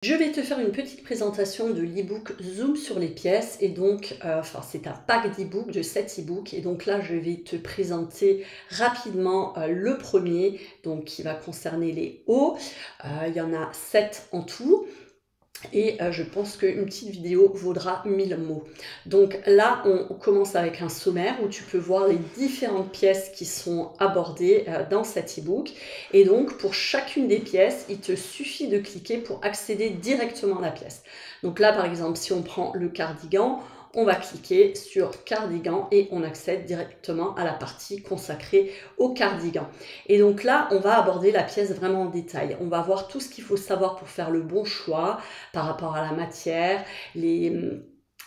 Je vais te faire une petite présentation de l'e-book Zoom sur les pièces et donc, c'est un pack d'e-book de 7 e-books et donc là je vais te présenter rapidement le premier donc qui va concerner les hauts. Il y en a 7 en tout. Et je pense qu'une petite vidéo vaudra 1000 mots. Donc là, on commence avec un sommaire où tu peux voir les différentes pièces qui sont abordées dans cet e-book. Et donc, pour chacune des pièces, il te suffit de cliquer pour accéder directement à la pièce. Donc là, par exemple, si on prend le cardigan, on va cliquer sur cardigan et on accède directement à la partie consacrée au cardigan. Et donc là, on va aborder la pièce vraiment en détail. On va voir tout ce qu'il faut savoir pour faire le bon choix par rapport à la matière, les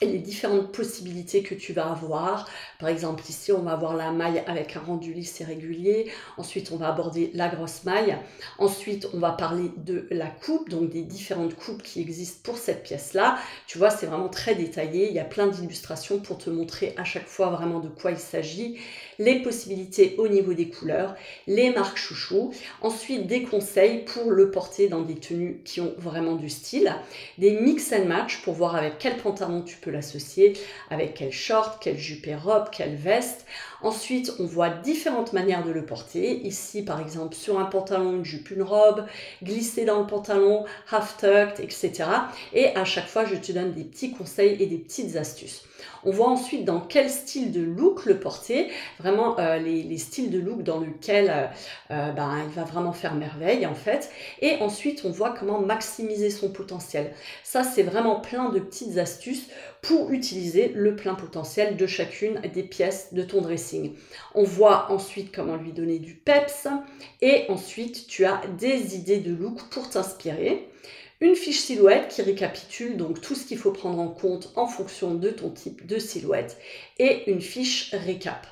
différentes possibilités que tu vas avoir. Par exemple, ici, on va avoir la maille avec un rendu lisse et régulier. Ensuite, on va aborder la grosse maille. Ensuite, on va parler de la coupe, donc des différentes coupes qui existent pour cette pièce-là. Tu vois, c'est vraiment très détaillé. Il y a plein d'illustrations pour te montrer à chaque fois vraiment de quoi il s'agit. Les possibilités au niveau des couleurs, les marques chouchou. Ensuite, des conseils pour le porter dans des tenues qui ont vraiment du style. Des mix and match pour voir avec quel pantalon tu peux l'associer, avec quel short, quelle jupe et robe, quelle veste. Ensuite, on voit différentes manières de le porter. Ici, par exemple, sur un pantalon, une jupe, une robe, glisser dans le pantalon, half tucked, etc. Et à chaque fois, je te donne des petits conseils et des petites astuces. On voit ensuite dans quel style de look le porter, vraiment les styles de look dans lesquels il va vraiment faire merveille en fait. Et ensuite, on voit comment maximiser son potentiel. Ça, c'est vraiment plein de petites astuces pour utiliser le plein potentiel de chacune des pièces de ton dressing. On voit ensuite comment lui donner du peps et ensuite, tu as des idées de look pour t'inspirer. Une fiche silhouette qui récapitule donc tout ce qu'il faut prendre en compte en fonction de ton type de silhouette et une fiche récap.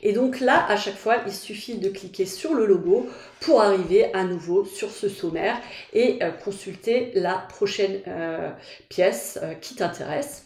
Et donc là, à chaque fois, il suffit de cliquer sur le logo pour arriver à nouveau sur ce sommaire et consulter la prochaine pièce qui t'intéresse.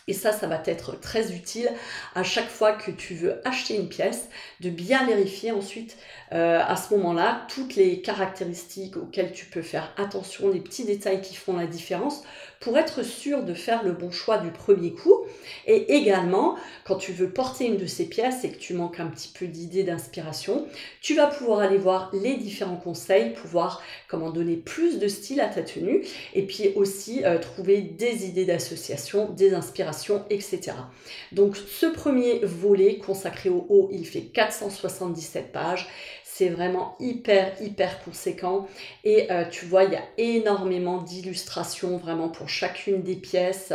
Et ça va être très utile à chaque fois que tu veux acheter une pièce, de bien vérifier ensuite à ce moment-là toutes les caractéristiques auxquelles tu peux faire attention, les petits détails qui font la différence pour être sûr de faire le bon choix du premier coup. Et également, quand tu veux porter une de ces pièces et que tu manques un petit peu d'idées d'inspiration, tu vas pouvoir aller voir les différents conseils, pouvoir comment donner plus de style à ta tenue et puis aussi trouver des idées d'association, des inspirations, etc. Donc ce premier volet consacré au haut, il fait 477 pages. C'est vraiment hyper conséquent et tu vois, il y a énormément d'illustrations vraiment pour chacune des pièces.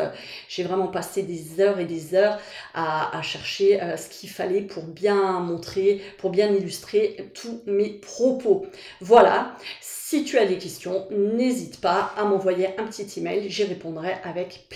J'ai vraiment passé des heures et des heures à chercher ce qu'il fallait pour bien montrer, pour bien illustrer tous mes propos. Voilà, si tu as des questions, n'hésite pas à m'envoyer un petit email, j'y répondrai avec plaisir.